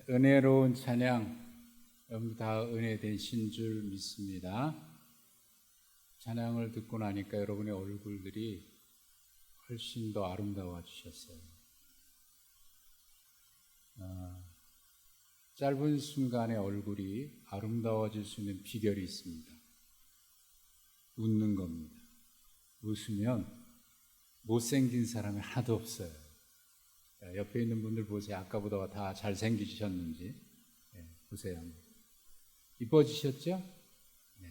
은혜로운 찬양, 여러분 다 은혜 되신 줄 믿습니다. 찬양을 듣고 나니까 여러분의 얼굴들이 훨씬 더 아름다워지셨어요. 짧은 순간에 얼굴이 아름다워질 수 있는 비결이 있습니다. 웃는 겁니다. 웃으면 못생긴 사람이 하나도 없어요. 옆에 있는 분들 보세요. 아까보다 다 잘생기셨는지 보세요. 이뻐지셨죠? 네.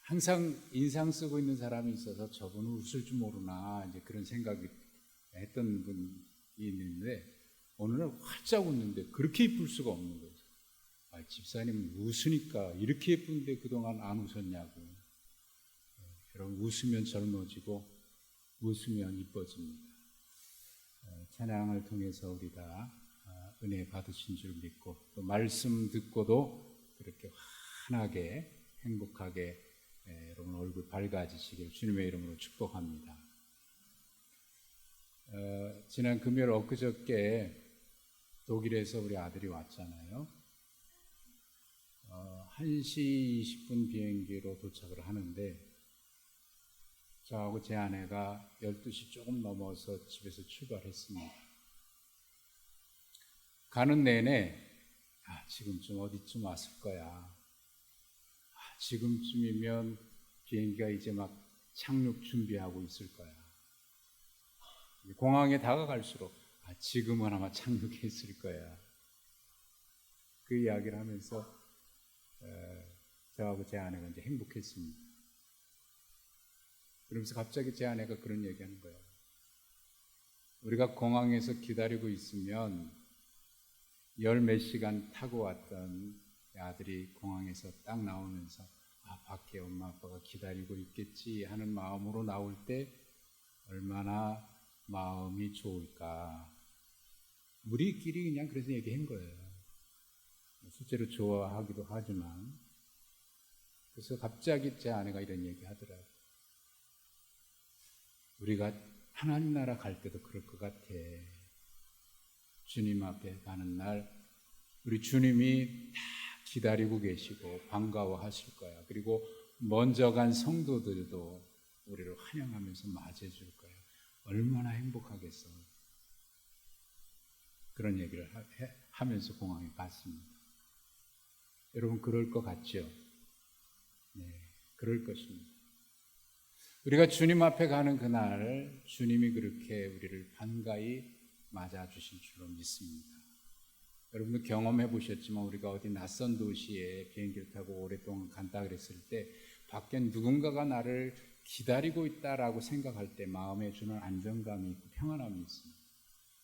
항상 인상 쓰고 있는 사람이 있어서 저분은 웃을 줄 모르나 이제 그런 생각이 했던 분이 있는데 어느 날 활짝 웃는데 그렇게 이쁠 수가 없는 거죠. 집사님 웃으니까 이렇게 예쁜데 그동안 안 웃었냐고. 여러분 웃으면 젊어지고 웃으면 이뻐집니다. 찬양을 통해서 우리 다 은혜 받으신 줄 믿고 또 말씀 듣고도 그렇게 환하게 행복하게 여러분 얼굴 밝아지시길 주님의 이름으로 축복합니다. 지난 금요일 엊그저께 독일에서 우리 아들이 왔잖아요. 1시 20분 비행기로 도착을 하는데 저하고 제 아내가 12시 조금 넘어서 집에서 출발했습니다. 가는 내내 지금쯤 어디쯤 왔을 거야. 지금쯤이면 비행기가 이제 막 착륙 준비하고 있을 거야. 공항에 다가갈수록 지금은 아마 착륙했을 거야. 그 이야기를 하면서 저하고 제 아내가 이제 행복했습니다. 그러면서 갑자기 제 아내가 그런 얘기하는 거예요. 우리가 공항에서 기다리고 있으면 열 몇 시간 타고 왔던 아들이 공항에서 딱 나오면서 밖에 엄마 아빠가 기다리고 있겠지 하는 마음으로 나올 때 얼마나 마음이 좋을까. 우리끼리 그냥 그래서 얘기한 거예요. 실제로 좋아하기도 하지만. 그래서 갑자기 제 아내가 이런 얘기 하더라고요. 우리가 하나님 나라 갈 때도 그럴 것 같아. 주님 앞에 가는 날 우리 주님이 다 기다리고 계시고 반가워하실 거야. 그리고 먼저 간 성도들도 우리를 환영하면서 맞이해 줄 거야. 얼마나 행복하겠어. 그런 얘기를 하면서 공항에 갔습니다. 여러분 그럴 것 같죠? 네, 그럴 것입니다. 우리가 주님 앞에 가는 그날 주님이 그렇게 우리를 반가이 맞아주실 줄로 믿습니다. 여러분도 경험해 보셨지만 우리가 어디 낯선 도시에 비행기를 타고 오랫동안 간다 그랬을 때 밖에 누군가가 나를 기다리고 있다라고 생각할 때 마음에 주는 안정감이 있고 평안함이 있습니다.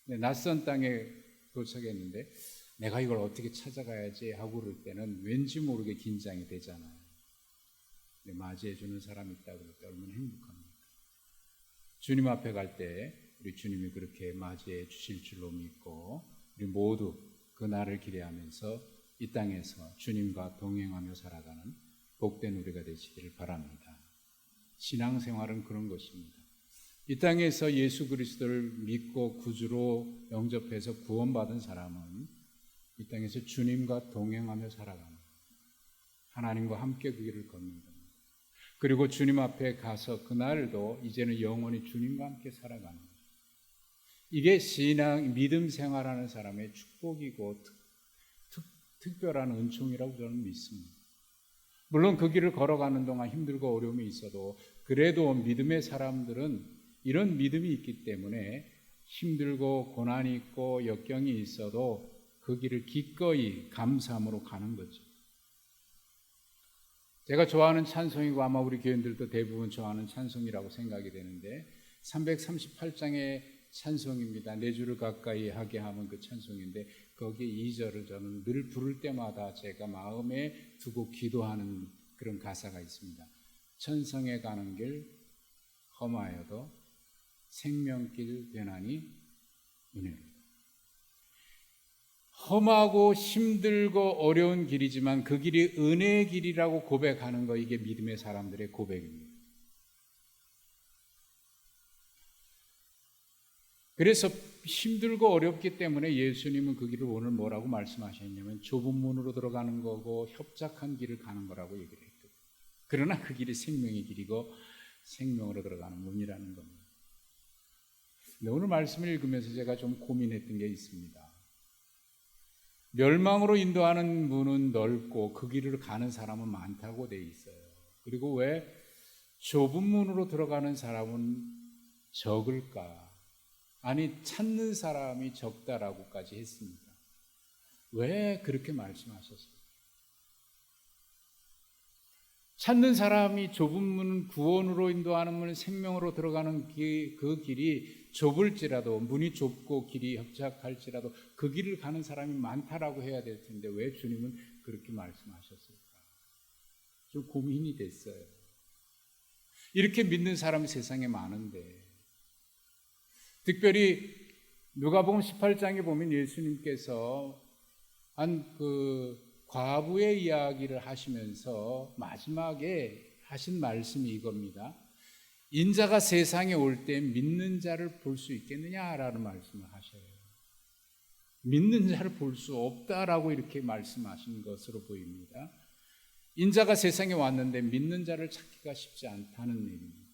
근데 낯선 땅에 도착했는데 내가 이걸 어떻게 찾아가야지 하고 그럴 때는 왠지 모르게 긴장이 되잖아요. 맞이해 주는 사람이 있다고 그럴 때 얼마나 행복합니까? 주님 앞에 갈 때 우리 주님이 그렇게 맞이해 주실 줄로 믿고 우리 모두 그날을 기대하면서 이 땅에서 주님과 동행하며 살아가는 복된 우리가 되시기를 바랍니다. 신앙생활은 그런 것입니다. 이 땅에서 예수 그리스도를 믿고 구주로 영접해서 구원받은 사람은 이 땅에서 주님과 동행하며 살아가는 하나님과 함께 그 길을 걷는 겁니다. 그리고 주님 앞에 가서 그날도 이제는 영원히 주님과 함께 살아가는 거예요. 이게 신앙, 믿음 생활하는 사람의 축복이고 특별한 은총이라고 저는 믿습니다. 물론 그 길을 걸어가는 동안 힘들고 어려움이 있어도 그래도 믿음의 사람들은 이런 믿음이 있기 때문에 힘들고 고난이 있고 역경이 있어도 그 길을 기꺼이 감사함으로 가는 거죠. 제가 좋아하는 찬송이고 아마 우리 교인들도 대부분 좋아하는 찬송이라고 생각이 되는데 338장의 찬송입니다. 내 주를 가까이 하게 하면 그 찬송인데 거기에 2절을 저는 늘 부를 때마다 제가 마음에 두고 기도하는 그런 가사가 있습니다. 천성에 가는 길 험하여도 생명길 되나니 은혜로. 험하고 힘들고 어려운 길이지만 그 길이 은혜의 길이라고 고백하는 거, 이게 믿음의 사람들의 고백입니다. 그래서 힘들고 어렵기 때문에 예수님은 그 길을 오늘 뭐라고 말씀하셨냐면 좁은 문으로 들어가는 거고 협착한 길을 가는 거라고 얘기를 했거든요. 그러나 그 길이 생명의 길이고 생명으로 들어가는 문이라는 겁니다. 근데 오늘 말씀을 읽으면서 제가 좀 고민했던 게 있습니다. 멸망으로 인도하는 문은 넓고 그 길을 가는 사람은 많다고 돼 있어요. 그리고 왜 좁은 문으로 들어가는 사람은 적을까? 아니, 찾는 사람이 적다라고까지 했습니다. 왜 그렇게 말씀하셨어요? 찾는 사람이 좁은 문, 구원으로 인도하는 문, 생명으로 들어가는 그 길이 좁을지라도, 문이 좁고 길이 협착할지라도 그 길을 가는 사람이 많다라고 해야 될 텐데 왜 주님은 그렇게 말씀하셨을까? 좀 고민이 됐어요. 이렇게 믿는 사람이 세상에 많은데, 특별히 누가복음 18장에 보면 예수님께서 한 과부의 이야기를 하시면서 마지막에 하신 말씀이 이겁니다. 인자가 세상에 올 때 믿는 자를 볼 수 있겠느냐라는 말씀을 하셔요. 믿는 자를 볼 수 없다라고 이렇게 말씀하신 것으로 보입니다. 인자가 세상에 왔는데 믿는 자를 찾기가 쉽지 않다는 얘기입니다.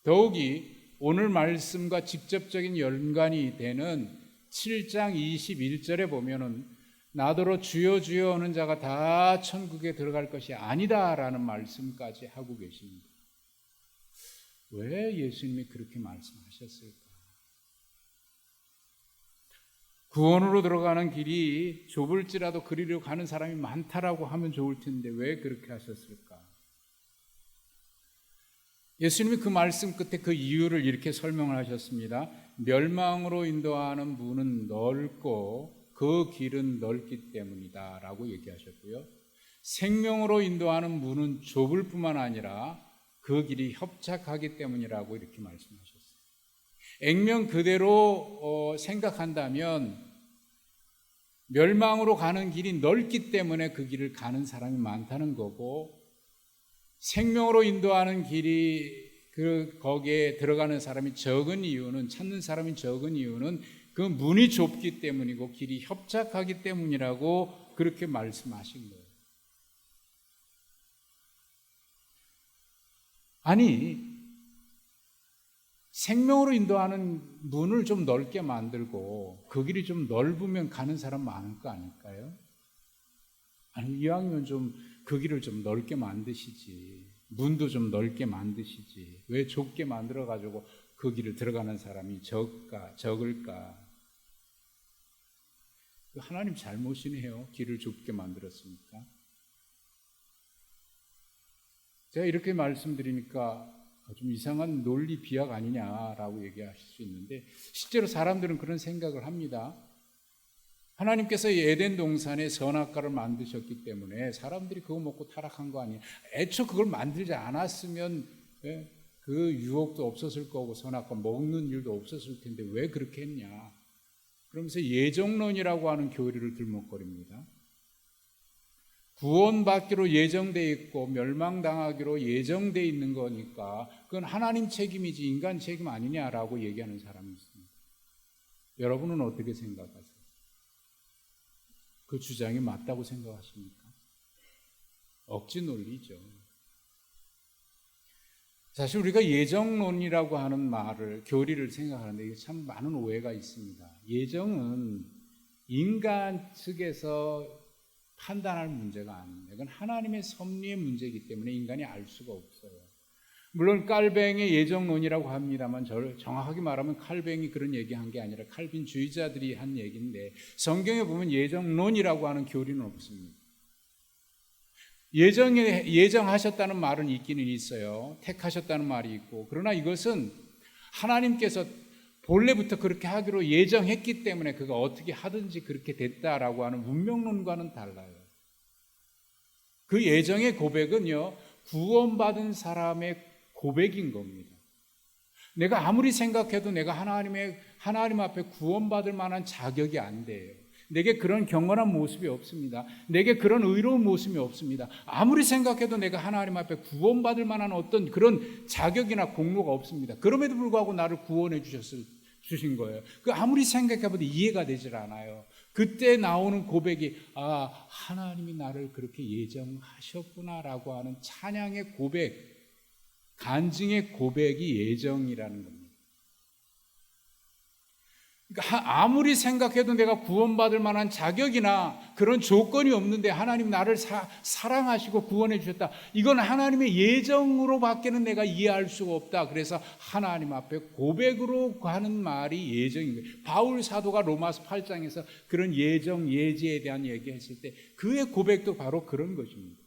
더욱이 오늘 말씀과 직접적인 연관이 되는 7장 21절에 보면은 나더러 주여 주여 하는 자가 다 천국에 들어갈 것이 아니다라는 말씀까지 하고 계십니다. 왜 예수님이 그렇게 말씀하셨을까? 구원으로 들어가는 길이 좁을지라도 그리로 가는 사람이 많다라고 하면 좋을 텐데 왜 그렇게 하셨을까? 예수님이 그 말씀 끝에 그 이유를 이렇게 설명을 하셨습니다. 멸망으로 인도하는 문은 넓고 그 길은 넓기 때문이다 라고 얘기하셨고요. 생명으로 인도하는 문은 좁을 뿐만 아니라 그 길이 협착하기 때문이라고 이렇게 말씀하셨어요. 액면 그대로 생각한다면 멸망으로 가는 길이 넓기 때문에 그 길을 가는 사람이 많다는 거고, 생명으로 인도하는 길이 거기에 들어가는 사람이 적은 이유는, 찾는 사람이 적은 이유는 그 문이 좁기 때문이고 길이 협착하기 때문이라고 그렇게 말씀하신 거예요. 아니, 생명으로 인도하는 문을 좀 넓게 만들고 그 길이 좀 넓으면 가는 사람 많을 거 아닐까요? 아니, 이왕이면 좀 그 길을 좀 넓게 만드시지, 문도 좀 넓게 만드시지, 왜 좁게 만들어가지고 그 길을 들어가는 사람이 적을까? 하나님 잘못이네요. 길을 좁게 만들었으니까. 제가 이렇게 말씀드리니까 좀 이상한 논리 비약 아니냐라고 얘기하실 수 있는데, 실제로 사람들은 그런 생각을 합니다. 하나님께서 에덴 동산에 선악과를 만드셨기 때문에 사람들이 그거 먹고 타락한 거 아니에요. 애초 그걸 만들지 않았으면 그 유혹도 없었을 거고 선악과 먹는 일도 없었을 텐데 왜 그렇게 했냐. 그러면서 예정론이라고 하는 교리를 들먹거립니다. 구원받기로 예정되어 있고 멸망당하기로 예정되어 있는 거니까 그건 하나님 책임이지 인간 책임 아니냐라고 얘기하는 사람이 있습니다. 여러분은 어떻게 생각하세요? 그 주장이 맞다고 생각하십니까? 억지 논리죠. 사실 우리가 예정론이라고 하는 말을, 교리를 생각하는데 이게 참 많은 오해가 있습니다. 예정은 인간 측에서 판단할 문제가 아닙니다. 이건 하나님의 섭리의 문제이기 때문에 인간이 알 수가 없어요. 물론 칼뱅의 예정론이라고 합니다만 정확하게 말하면 칼뱅이 그런 얘기한 게 아니라 칼빈주의자들이 한 얘기인데, 성경에 보면 예정론이라고 하는 교리는 없습니다. 예정하셨다는 말은 있기는 있어요. 택하셨다는 말이 있고, 그러나 이것은 하나님께서 본래부터 그렇게 하기로 예정했기 때문에 그가 어떻게 하든지 그렇게 됐다라고 하는 운명론과는 달라요. 그 예정의 고백은요, 구원받은 사람의 고백인 겁니다. 내가 아무리 생각해도 내가 하나님 앞에 구원받을 만한 자격이 안 돼요. 내게 그런 경건한 모습이 없습니다. 내게 그런 의로운 모습이 없습니다. 아무리 생각해도 내가 하나님 앞에 구원받을 만한 어떤 그런 자격이나 공로가 없습니다. 그럼에도 불구하고 나를 구원해 주신 거예요. 그 아무리 생각해봐도 이해가 되질 않아요. 그때 나오는 고백이 하나님이 나를 그렇게 예정하셨구나라고 하는 찬양의 고백, 간증의 고백이 예정이라는 겁니다. 그러니까 아무리 생각해도 내가 구원받을 만한 자격이나 그런 조건이 없는데 하나님 나를 사랑하시고 구원해 주셨다. 이건 하나님의 예정으로 밖에는 내가 이해할 수가 없다. 그래서 하나님 앞에 고백으로 가는 말이 예정인 거예요. 바울 사도가 로마서 8장에서 그런 예정, 예지에 대한 얘기했을 때 그의 고백도 바로 그런 것입니다.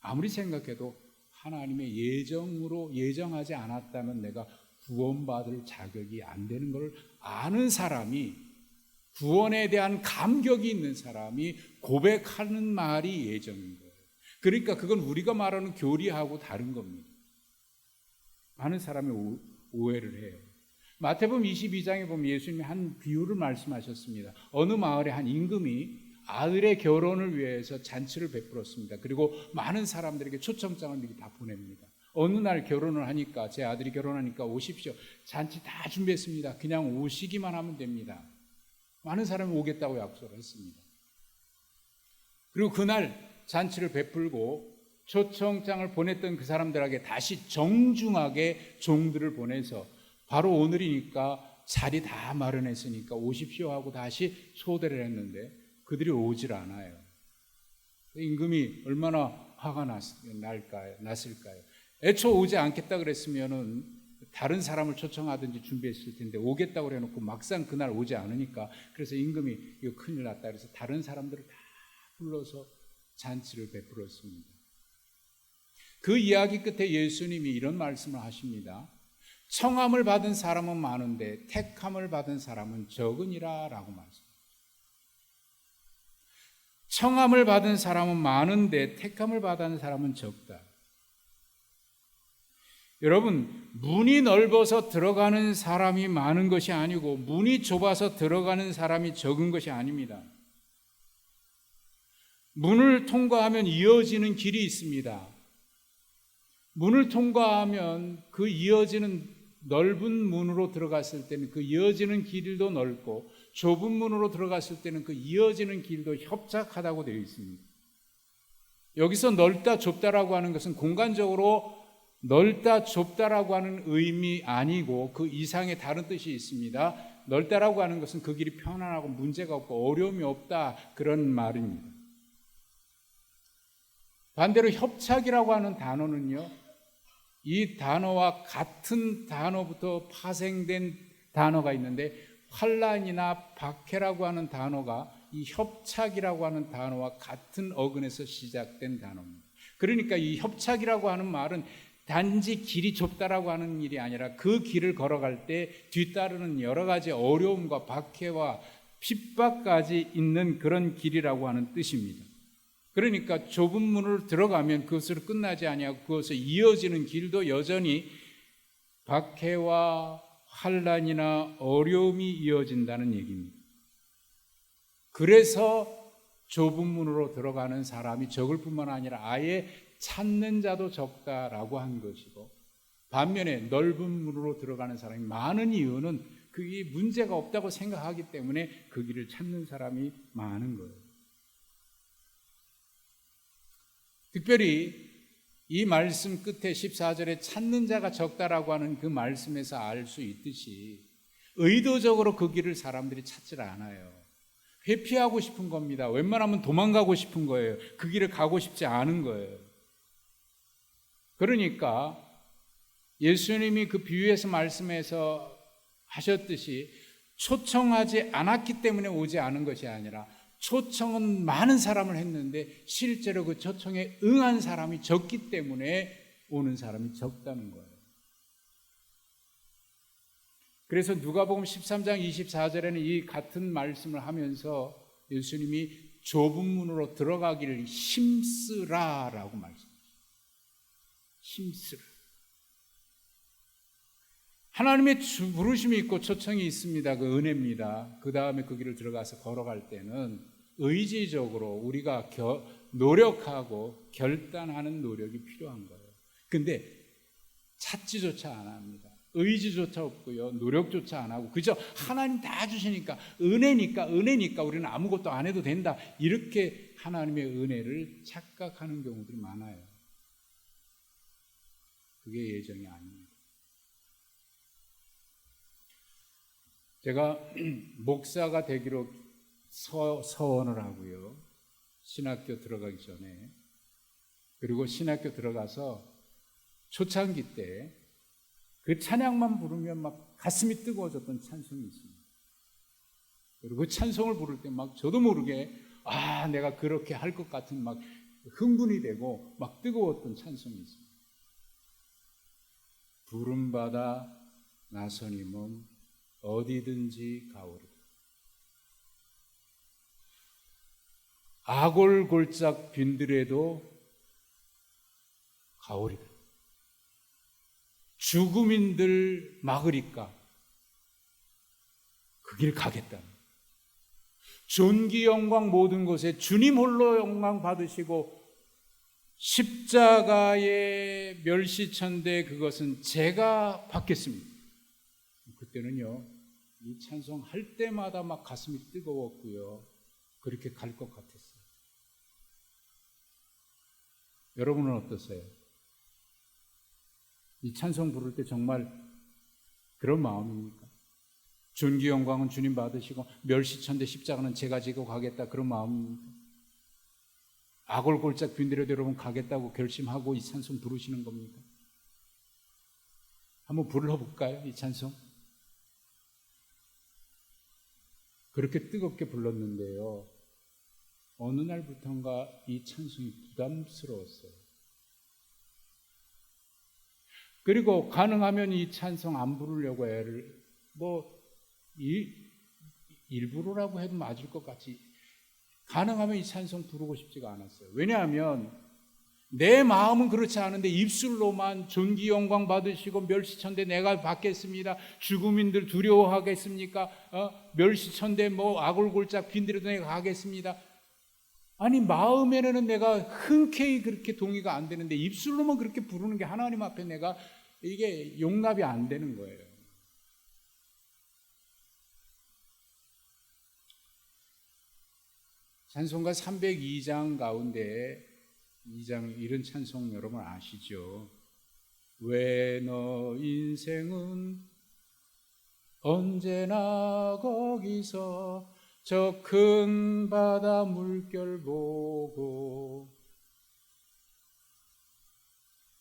아무리 생각해도 하나님의 예정으로 예정하지 않았다면 내가 구원받을 자격이 안 되는 걸 아는 사람이, 구원에 대한 감격이 있는 사람이 고백하는 말이 예정인 거예요. 그러니까 그건 우리가 말하는 교리하고 다른 겁니다. 많은 사람이 오해를 해요. 마태복음 22장에 보면 예수님이 한 비유를 말씀하셨습니다. 어느 마을에 한 임금이 아들의 결혼을 위해서 잔치를 베풀었습니다. 그리고 많은 사람들에게 초청장을 미리 다 보냅니다. 어느 날 결혼을 하니까, 제 아들이 결혼하니까 오십시오. 잔치 다 준비했습니다. 그냥 오시기만 하면 됩니다. 많은 사람이 오겠다고 약속을 했습니다. 그리고 그날 잔치를 베풀고 초청장을 보냈던 그 사람들에게 다시 정중하게 종들을 보내서 바로 오늘이니까 자리 다 마련했으니까 오십시오 하고 다시 초대를 했는데 그들이 오질 않아요. 임금이 얼마나 화가 났을까요? 애초 오지 않겠다 그랬으면은 다른 사람을 초청하든지 준비했을 텐데 오겠다고 그래놓고 막상 그날 오지 않으니까 그래서 임금이 이거 큰일 났다 그래서 다른 사람들을 다 불러서 잔치를 베풀었습니다. 그 이야기 끝에 예수님이 이런 말씀을 하십니다. 청함을 받은 사람은 많은데 택함을 받은 사람은 적으니라 라고 말씀합니다. 청함을 받은 사람은 많은데 택함을 받은 사람은 적다. 여러분, 문이 넓어서 들어가는 사람이 많은 것이 아니고 문이 좁아서 들어가는 사람이 적은 것이 아닙니다. 문을 통과하면 이어지는 길이 있습니다. 문을 통과하면 그 이어지는 넓은 문으로 들어갔을 때는 그 이어지는 길도 넓고 좁은 문으로 들어갔을 때는 그 이어지는 길도 협착하다고 되어 있습니다. 여기서 넓다 좁다라고 하는 것은 공간적으로 넓다 좁다라고 하는 의미 아니고 그 이상의 다른 뜻이 있습니다. 넓다라고 하는 것은 그 길이 편안하고 문제가 없고 어려움이 없다 그런 말입니다. 반대로 협착이라고 하는 단어는요, 이 단어와 같은 단어부터 파생된 단어가 있는데 환난이나 박해라고 하는 단어가 이 협착이라고 하는 단어와 같은 어근에서 시작된 단어입니다. 그러니까 이 협착이라고 하는 말은 단지 길이 좁다라고 하는 일이 아니라 그 길을 걸어갈 때 뒤따르는 여러 가지 어려움과 박해와 핍박까지 있는 그런 길이라고 하는 뜻입니다. 그러니까 좁은 문을 들어가면 그것으로 끝나지 아니하고 그것에 이어지는 길도 여전히 박해와 환난이나 어려움이 이어진다는 얘기입니다. 그래서 좁은 문으로 들어가는 사람이 적을 뿐만 아니라 아예 찾는 자도 적다라고 한 것이고, 반면에 넓은 문으로 들어가는 사람이 많은 이유는 그게 문제가 없다고 생각하기 때문에 그 길을 찾는 사람이 많은 거예요. 특별히 이 말씀 끝에 14절에 찾는 자가 적다라고 하는 그 말씀에서 알 수 있듯이 의도적으로 그 길을 사람들이 찾질 않아요. 회피하고 싶은 겁니다. 웬만하면 도망가고 싶은 거예요. 그 길을 가고 싶지 않은 거예요. 그러니까 예수님이 그 비유에서 말씀해서 하셨듯이 초청하지 않았기 때문에 오지 않은 것이 아니라 초청은 많은 사람을 했는데 실제로 그 초청에 응한 사람이 적기 때문에 오는 사람이 적다는 거예요. 그래서 누가복음 13장 24절에는 이 같은 말씀을 하면서 예수님이 좁은 문으로 들어가기를 힘쓰라라고 말씀하셨어요. 힘쓰라. 하나님의 부르심이 있고 초청이 있습니다. 그 은혜입니다. 그 다음에 그 길을 들어가서 걸어갈 때는 의지적으로 우리가 노력하고 결단하는 노력이 필요한 거예요. 근데 찾지조차 안 합니다. 의지조차 없고요. 노력조차 안 하고 그저 하나님 다 주시니까 은혜니까 우리는 아무것도 안 해도 된다. 이렇게 하나님의 은혜를 착각하는 경우들이 많아요. 그게 예정이 아닙니다. 제가 목사가 되기로 서원을 하고요. 신학교 들어가기 전에, 그리고 신학교 들어가서 초창기 때 그 찬양만 부르면 막 가슴이 뜨거워졌던 찬송이 있습니다. 그리고 그 찬송을 부를 때 막 저도 모르게 내가 그렇게 할 것 같은 막 흥분이 되고 막 뜨거웠던 찬송이 있습니다. 부름받아 나서니 몸 어디든지 가오리다. 아골골짝 빈들에도 가오리다. 죽음인들 막으리까 그 길 가겠다. 존귀 영광 모든 것에 주님 홀로 영광 받으시고 십자가의 멸시천대 그것은 제가 받겠습니다. 그때는요, 이 찬송 할 때마다 막 가슴이 뜨거웠고요. 그렇게 갈 것 같았어요. 여러분은 어떠세요? 이 찬송 부를 때 정말 그런 마음입니까? 존귀 영광은 주님 받으시고 멸시천대 십자가는 제가 지고 가겠다, 그런 마음입니까? 아골골짝 빈들에도 여러분 가겠다고 결심하고 이 찬송 부르시는 겁니까? 한번 불러볼까요? 이 찬송 그렇게 뜨겁게 불렀는데요, 어느 날부턴가 이 찬송이 부담스러웠어요. 그리고 가능하면 이 찬송 안 부르려고 애를 일부러라고 해도 맞을 것 같이 가능하면 이 찬송 부르고 싶지가 않았어요. 왜냐하면 내 마음은 그렇지 않은데 입술로만 존귀 영광 받으시고 멸시천대 내가 받겠습니다. 죽음인들 두려워하겠습니까? 멸시천대 아골골짝 빈들에도 내가 가겠습니다. 아니 마음에는 내가 흔쾌히 그렇게 동의가 안 되는데 입술로만 그렇게 부르는 게 하나님 앞에 내가 이게 용납이 안 되는 거예요. 찬송가 302장 가운데 2장 이런 찬송 여러분 아시죠? 왜 너 인생은 언제나 거기서 저 큰 바다 물결 보고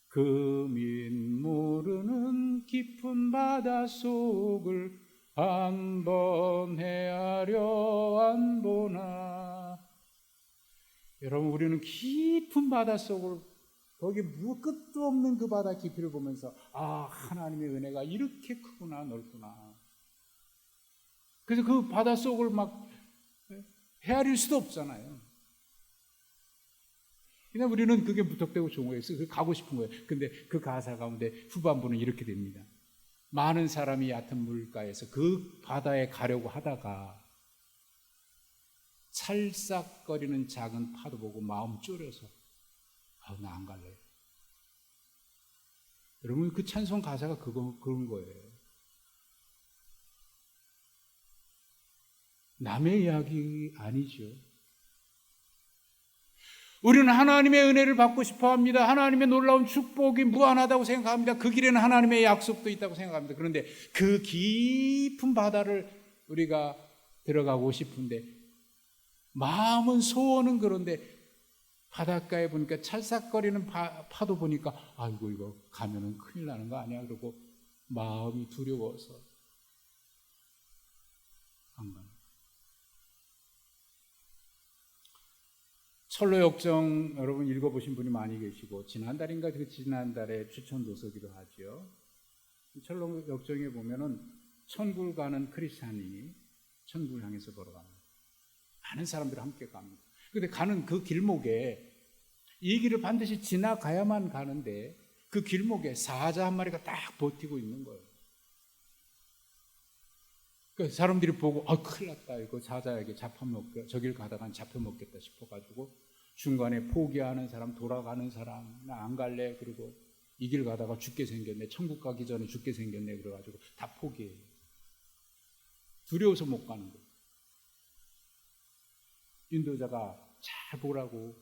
그 민무르는 깊은 바다 속을 한번 헤아려 안 보나. 여러분 우리는 깊은 바다 속을 거기 끝도 없는 그 바다 깊이를 보면서 하나님의 은혜가 이렇게 크구나 넓구나. 그래서 그 바다 속을 막 헤아릴 수도 없잖아요. 그냥 우리는 그게 무턱대고 좋은 거예요. 그래서 가고 싶은 거예요. 근데 그 가사 가운데 후반부는 이렇게 됩니다. 많은 사람이 얕은 물가에서 그 바다에 가려고 하다가 찰싹거리는 작은 파도 보고 마음 졸여서 나 안 갈래. 여러분 그 찬송 가사가 그런 거예요. 남의 이야기 아니죠. 우리는 하나님의 은혜를 받고 싶어 합니다. 하나님의 놀라운 축복이 무한하다고 생각합니다. 그 길에는 하나님의 약속도 있다고 생각합니다. 그런데 그 깊은 바다를 우리가 들어가고 싶은데 마음은 소원은 그런데 바닷가에 보니까 찰싹거리는 파도 보니까 이거 가면은 큰일 나는 거 아니야? 그러고 마음이 두려워서 안 가요. 철로역정 여러분 읽어보신 분이 많이 계시고 지난달인가 그 지난달에 추천 도서기도 하죠. 철로역정에 보면은 천국을 가는 크리스찬이 천국을 향해서 걸어갑니다. 많은 사람들이 함께 갑니다. 그런데 가는 그 길목에 이 길을 반드시 지나가야만 가는데 그 길목에 사자 한 마리가 딱 버티고 있는 거예요. 그러니까 사람들이 보고 큰일 났다, 이거 사자에게 잡혀먹겠다, 저길 가다간 잡혀먹겠다 싶어가지고 중간에 포기하는 사람, 돌아가는 사람, 나 안 갈래, 그리고 이 길 가다가 죽게 생겼네. 천국 가기 전에 죽게 생겼네. 그래가지고 다 포기해요. 두려워서 못 가는 거예요. 인도자가 잘 보라고.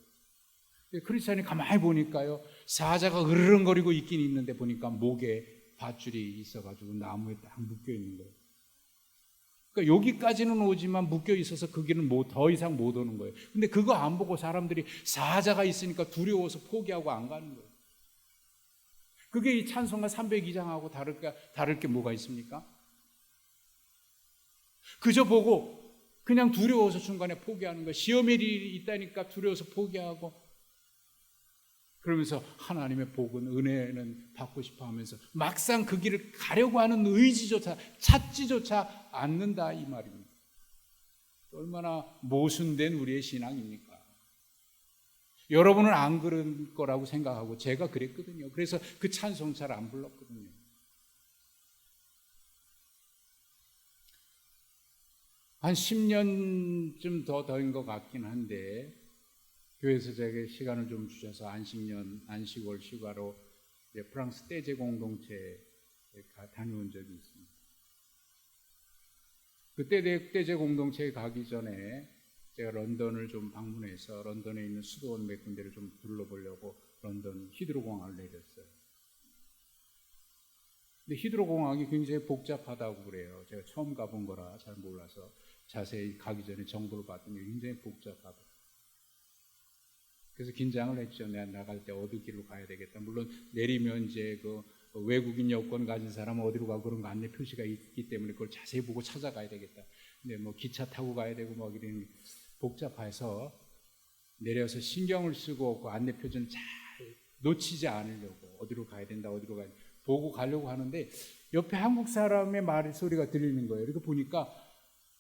크리스찬이 가만히 보니까요, 사자가 으르렁거리고 있긴 있는데 보니까 목에 밧줄이 있어가지고 나무에 딱 묶여 있는 거예요. 그러니까 여기까지는 오지만 묶여 있어서 그 길은 더 이상 못 오는 거예요. 근데 그거 안 보고 사람들이 사자가 있으니까 두려워서 포기하고 안 가는 거예요. 그게 이 찬송가 302장하고 다를 게 뭐가 있습니까? 그저 보고 그냥 두려워서 중간에 포기하는 거예요. 시험의 일이 있다니까 두려워서 포기하고, 그러면서 하나님의 복은, 은혜는 받고 싶어 하면서 막상 그 길을 가려고 하는 의지조차, 찾지조차 않는다, 이 말입니다. 얼마나 모순된 우리의 신앙입니까? 여러분은 안 그럴 거라고 생각하고 제가 그랬거든요. 그래서 그 찬송 잘 안 불렀거든요. 한 10년쯤 더 된 것 같긴 한데, 교회에서 제게 시간을 좀 주셔서 안식월 휴가로 프랑스 떼제 공동체에 다녀온 적이 있습니다. 그 떼제 공동체에 가기 전에 제가 런던을 좀 방문해서 런던에 있는 수도원 몇 군데를 좀 둘러보려고 런던 히드로 공항을 내렸어요. 근데 히드로 공항이 굉장히 복잡하다고 그래요. 제가 처음 가본 거라 잘 몰라서 자세히 가기 전에 정보를 봤더니 굉장히 복잡하다. 그래서 긴장을 했죠. 내가 나갈 때 어디 길로 가야 되겠다. 물론 내리면 이제 그 외국인 여권 가진 사람은 어디로 가고 그런 거 안내 표시가 있기 때문에 그걸 자세히 보고 찾아가야 되겠다. 근데 뭐 기차 타고 가야 되고 뭐 이런 복잡해서 내려서 신경을 쓰고 그 안내 표지는 잘 놓치지 않으려고 어디로 가야 된다, 어디로 가야 된다 보고 가려고 하는데 옆에 한국 사람의 소리가 들리는 거예요. 이렇게 보니까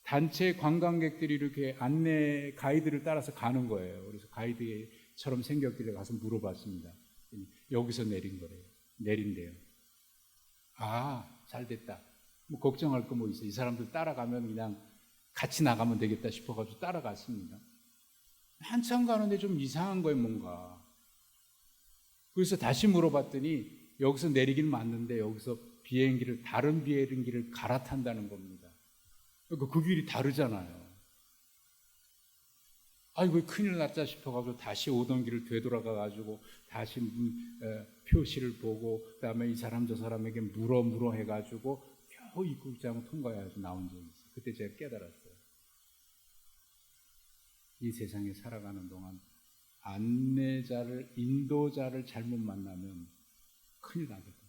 단체 관광객들이 이렇게 안내 가이드를 따라서 가는 거예요. 그래서 가이드처럼 생겼길래 가서 물어봤습니다. 여기서 내린대요. 아, 잘 됐다. 뭐 걱정할 거 뭐 있어. 이 사람들 따라가면 그냥 같이 나가면 되겠다 싶어가지고 따라갔습니다. 한참 가는데 좀 이상한 거예요, 뭔가. 그래서 다시 물어봤더니 여기서 내리긴 맞는데 여기서 다른 비행기를 갈아탄다는 겁니다. 그러니까 그 길이 다르잖아요. 아이고 큰일 났다 싶어가지고 다시 오던 길을 되돌아가가지고 다시 표시를 보고 그다음에 이 사람 저 사람에게 물어 해가지고 겨우 입국장을 통과해서 나온 적이 있어요. 그때 제가 깨달았어요. 이 세상에 살아가는 동안 인도자를 잘못 만나면 큰일 나거든요.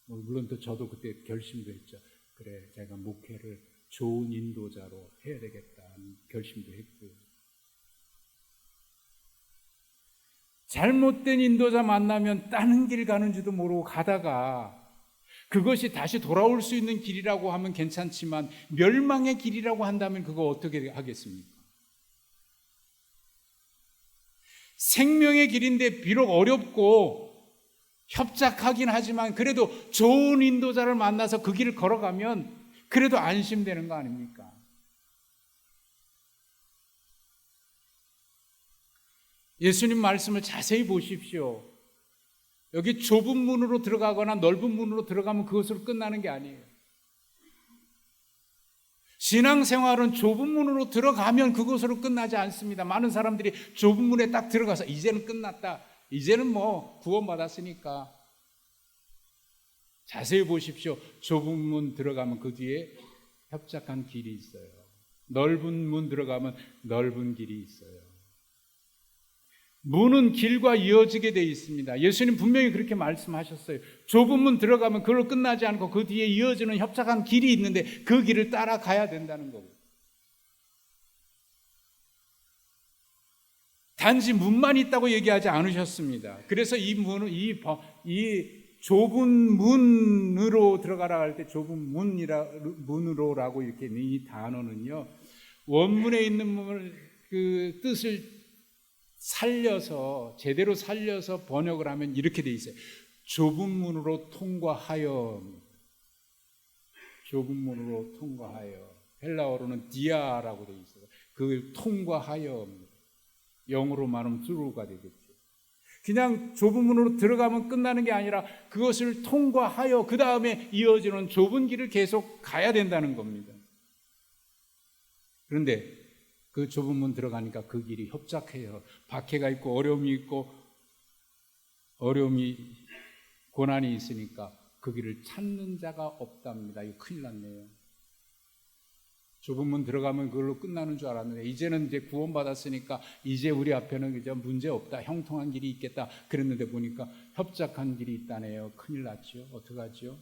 물론 또 저도 그때 결심도 했죠. 그래, 제가 목회를 좋은 인도자로 해야 되겠다는 결심도 했고요. 잘못된 인도자 만나면 다른 길 가는지도 모르고 가다가 그것이 다시 돌아올 수 있는 길이라고 하면 괜찮지만 멸망의 길이라고 한다면 그거 어떻게 하겠습니까? 생명의 길인데 비록 어렵고 협착하긴 하지만 그래도 좋은 인도자를 만나서 그 길을 걸어가면 그래도 안심되는 거 아닙니까? 예수님 말씀을 자세히 보십시오. 여기 좁은 문으로 들어가거나 넓은 문으로 들어가면 그것으로 끝나는 게 아니에요. 신앙생활은 좁은 문으로 들어가면 그것으로 끝나지 않습니다. 많은 사람들이 좁은 문에 딱 들어가서 이제는 끝났다. 이제는 뭐 구원받았으니까. 자세히 보십시오. 좁은 문 들어가면 그 뒤에 협착한 길이 있어요. 넓은 문 들어가면 넓은 길이 있어요. 문은 길과 이어지게 되어 있습니다. 예수님 분명히 그렇게 말씀하셨어요. 좁은 문 들어가면 그걸 끝나지 않고 그 뒤에 이어지는 협착한 길이 있는데 그 길을 따라가야 된다는 거고. 단지 문만 있다고 얘기하지 않으셨습니다. 그래서 이 좁은 문으로 들어가라 할 때 좁은 문으로라고 이렇게 이 단어는요, 원문에 있는 그 뜻을 제대로 살려서 번역을 하면 이렇게 돼 있어요. 좁은 문으로 통과하여. 좁은 문으로 통과하여. 헬라어로는 디아라고 돼 있어요. 그걸 통과하여. 영어로 말하면 through가 되겠죠. 그냥 좁은 문으로 들어가면 끝나는 게 아니라 그것을 통과하여 그 다음에 이어지는 좁은 길을 계속 가야 된다는 겁니다. 그런데 그 좁은 문 들어가니까 그 길이 협착해요. 박해가 있고 어려움이 있고 고난이 있으니까 그 길을 찾는 자가 없답니다. 이거 큰일 났네요. 좁은 문 들어가면 그걸로 끝나는 줄 알았는데 이제는 이제 구원받았으니까 이제 우리 앞에는 그저 문제 없다, 형통한 길이 있겠다 그랬는데 보니까 협착한 길이 있다네요. 큰일 났죠. 어떡하죠?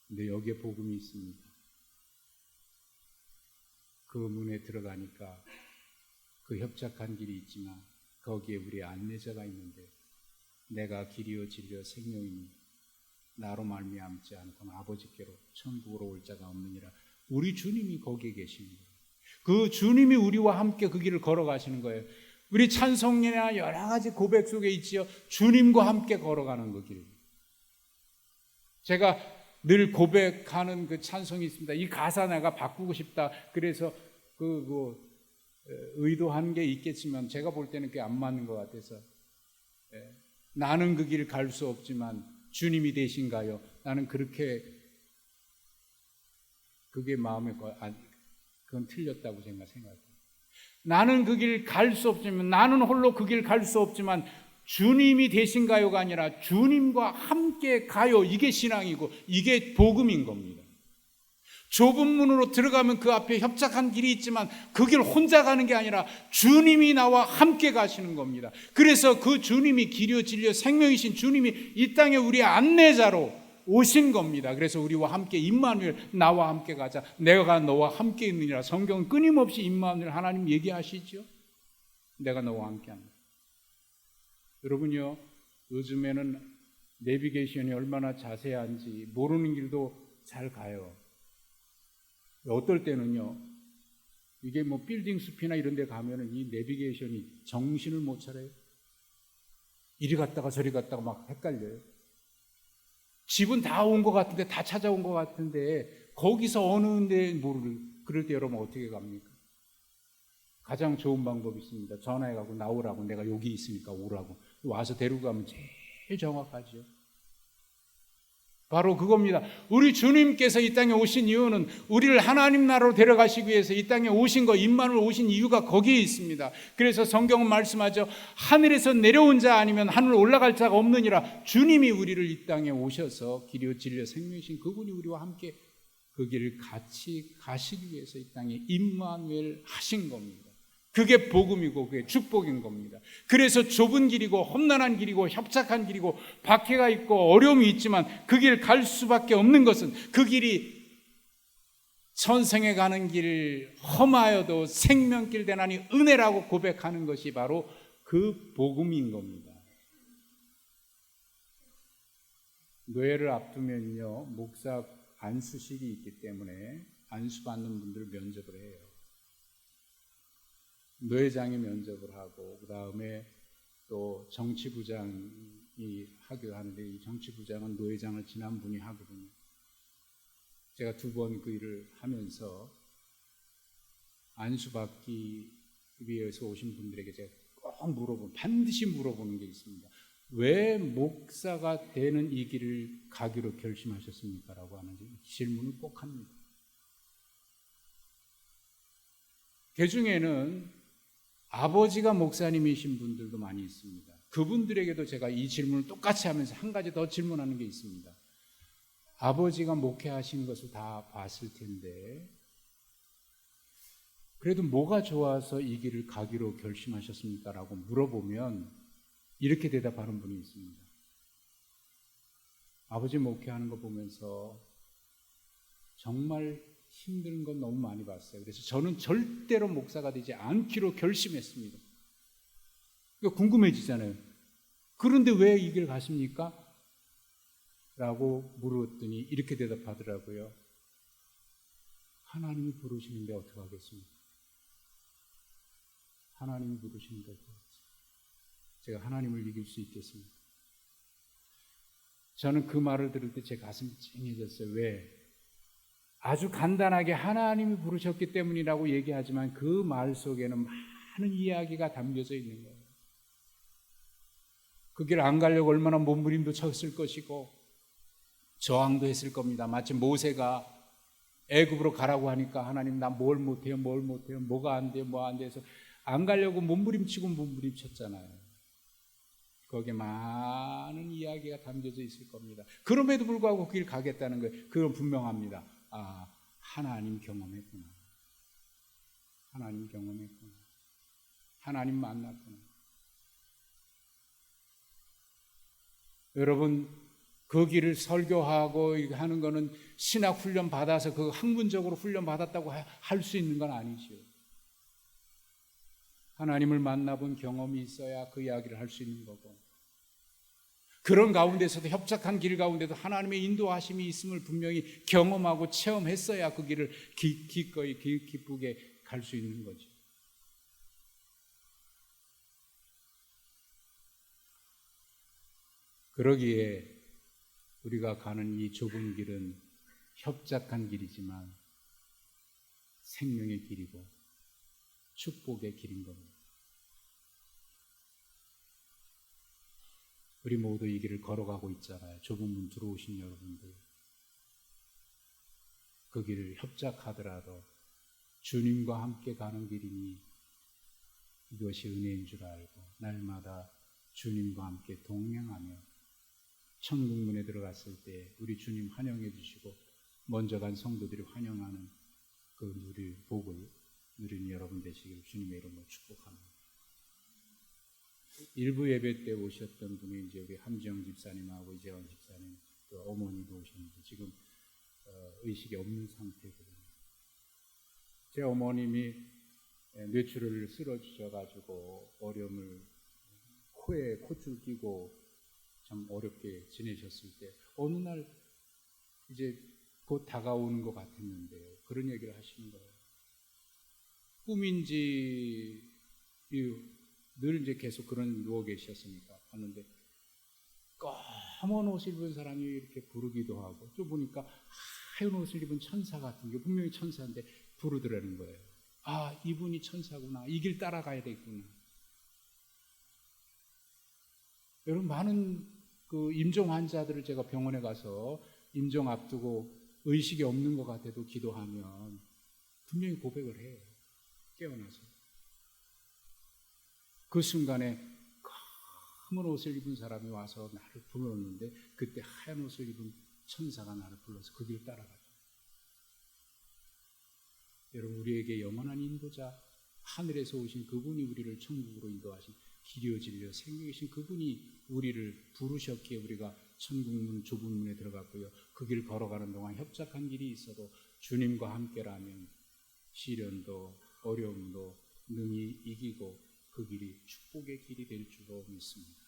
근데 여기에 복음이 있습니다. 그 문에 들어가니까 그 협착한 길이 있지만 거기에 우리의 안내자가 있는데 내가 길이요 진리요 생명이니 나로 말미암지 않고는 아버지께로 천국으로 올 자가 없느니라. 우리 주님이 거기에 계신 거예요. 그 주님이 우리와 함께 그 길을 걸어가시는 거예요. 우리 찬송이나 여러 가지 고백 속에 있지요. 주님과 함께 걸어가는 그 길. 제가 늘 고백하는 그 찬송이 있습니다. 이 가사 내가 바꾸고 싶다. 그래서 의도한 게 있겠지만 제가 볼 때는 그게 안 맞는 것 같아서 나는 그 길 갈 수 없지만 주님이 되신가요? 나는 그게 마음에 그건 틀렸다고 생각해요. 나는 그 길 갈 수 없지만 나는 홀로 그 길 갈 수 없지만 주님이 되신가요가 아니라 주님과 함께 가요. 이게 신앙이고 이게 복음인 겁니다. 좁은 문으로 들어가면 그 앞에 협착한 길이 있지만 그 길 혼자 가는 게 아니라 주님이 나와 함께 가시는 겁니다. 그래서 그 주님이 길이요 진리요 생명이신 주님이 이 땅에 우리의 안내자로 오신 겁니다. 그래서 우리와 함께 임마누엘 나와 함께 가자. 내가 너와 함께 있느니라. 성경은 끊임없이 임마누엘 하나님 얘기하시죠. 내가 너와 함께 합니다. 여러분요, 요즘에는 내비게이션이 얼마나 자세한지 모르는 길도 잘 가요. 어떨 때는요, 이게 뭐 빌딩 숲이나 이런 데 가면은 이 내비게이션이 정신을 못 차려요. 이리 갔다가 저리 갔다가 막 헷갈려요. 집은 다 온 것 같은데, 다 찾아온 것 같은데, 거기서 어느 데 모를, 그럴 때 여러분 어떻게 갑니까? 가장 좋은 방법이 있습니다. 전화해가고 나오라고, 내가 여기 있으니까 오라고. 와서 데리고 가면 제일 정확하죠. 바로 그겁니다. 우리 주님께서 이 땅에 오신 이유는 우리를 하나님 나라로 데려가시기 위해서 이 땅에 오신 거, 임마누엘 오신 이유가 거기에 있습니다. 그래서 성경은 말씀하죠. 하늘에서 내려온 자 아니면 하늘 올라갈 자가 없느니라. 주님이 우리를 이 땅에 오셔서 길이요 진리요 생명이신 그분이 우리와 함께 그 길을 같이 가시기 위해서 이 땅에 임마누엘 하신 겁니다. 그게 복음이고 그게 축복인 겁니다. 그래서 좁은 길이고 험난한 길이고 협착한 길이고 박해가 있고 어려움이 있지만 그 길 갈 수밖에 없는 것은 그 길이 천생에 가는 길 험하여도 생명길 되나니 은혜라고 고백하는 것이 바로 그 복음인 겁니다. 노예를 앞두면요, 목사 안수식이 있기 때문에 안수받는 분들을 면접을 해요. 노회장이 면접을 하고 그 다음에 또 정치부장이 하기도 하는데 이 정치부장은 노회장을 지난 분이 하거든요. 제가 2번 그 일을 하면서 안수받기 위해서 오신 분들에게 제가 꼭 반드시 물어보는 게 있습니다. 왜 목사가 되는 이 길을 가기로 결심하셨습니까? 라고 하는 질문을 꼭 합니다. 그 중에는 아버지가 목사님이신 분들도 많이 있습니다. 그분들에게도 제가 이 질문을 똑같이 하면서 한 가지 더 질문하는 게 있습니다. 아버지가 목회하신 것을 다 봤을 텐데 그래도 뭐가 좋아서 이 길을 가기로 결심하셨습니까? 라고 물어보면 이렇게 대답하는 분이 있습니다. 아버지 목회하는 거 보면서 정말 힘든 건 너무 많이 봤어요. 그래서 저는 절대로 목사가 되지 않기로 결심했습니다. 그러니까 궁금해지잖아요. 그런데 왜 이 길 가십니까? 라고 물었더니 이렇게 대답하더라고요. 하나님이 부르시는데 어떡하겠습니까? 하나님이 부르시는데 어떡하겠습니까? 제가 하나님을 이길 수 있겠습니까? 저는 그 말을 들을 때 제 가슴이 찡해졌어요. 왜? 아주 간단하게 하나님이 부르셨기 때문이라고 얘기하지만 그 말 속에는 많은 이야기가 담겨져 있는 거예요. 그 길 안 가려고 얼마나 몸부림도 쳤을 것이고 저항도 했을 겁니다. 마치 모세가 애굽으로 가라고 하니까 하나님 나 뭘 못해요, 뭐가 안 돼요, 뭐 안 돼서 안 가려고 몸부림치고 몸부림쳤잖아요. 거기에 많은 이야기가 담겨져 있을 겁니다. 그럼에도 불구하고 그 길 가겠다는 거예요. 그건 분명합니다. 아, 하나님 경험했구나. 하나님 경험했구나. 하나님 만났구나. 여러분, 그 길을 설교하고 하는 거는 신학 훈련 받아서 그 학문적으로 훈련 받았다고 할 수 있는 건 아니죠. 하나님을 만나본 경험이 있어야 그 이야기를 할 수 있는 거고, 그런 가운데서도 협착한 길 가운데도 하나님의 인도하심이 있음을 분명히 경험하고 체험했어야 그 길을 기꺼이 기쁘게 갈 수 있는 거죠. 그러기에 우리가 가는 이 좁은 길은 협착한 길이지만 생명의 길이고 축복의 길인 겁니다. 우리 모두 이 길을 걸어가고 있잖아요. 좁은 문 들어오신 여러분들. 그 길을 협착하더라도 주님과 함께 가는 길이니 이것이 은혜인 줄 알고 날마다 주님과 함께 동행하며 천국문에 들어갔을 때 우리 주님 환영해 주시고 먼저 간 성도들이 환영하는 그 누릴 복을 누리는 여러분 되시길 주님의 이름으로 축복합니다. 일부 예배 때 오셨던 분이 이제 우리 함지영 집사님하고 이재원 집사님 또 어머니도 오셨는데 지금 의식이 없는 상태거든요. 제 어머님이 뇌출혈을 쓰러지셔가지고 어려움을 코에 콧줄 끼고 참 어렵게 지내셨을 때 어느 날 이제 곧 다가오는 것 같았는데요. 그런 얘기를 하시는 거예요. 꿈인지 늘 이제 계속 그런 누워 계셨으니까 봤는데 검은 옷을 입은 사람이 이렇게 부르기도 하고 또 보니까 하얀 옷을 입은 천사 같은 게 분명히 천사인데 부르더라는 거예요. 아, 이분이 천사구나. 이 길 따라가야 되겠구나. 여러분, 많은 그 임종 환자들을 제가 병원에 가서 임종 앞두고 의식이 없는 것 같아도 기도하면 분명히 고백을 해요. 깨어나서. 그 순간에 검은 옷을 입은 사람이 와서 나를 불렀는데 그때 하얀 옷을 입은 천사가 나를 불러서 그 길 따라갔다. 여러분, 우리에게 영원한 인도자, 하늘에서 오신 그분이 우리를 천국으로 인도하신 길이요 진리요 생명이신 그분이 우리를 부르셨기에 우리가 천국문 좁은 문에 들어갔고요. 그 길 걸어가는 동안 협착한 길이 있어도 주님과 함께라면 시련도 어려움도 능히 이기고 그 길이 축복의 길이 될 줄로 믿습니다.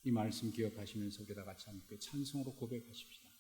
이 말씀 기억하시면서 우리 다 같이 함께 찬송으로 고백하십시다.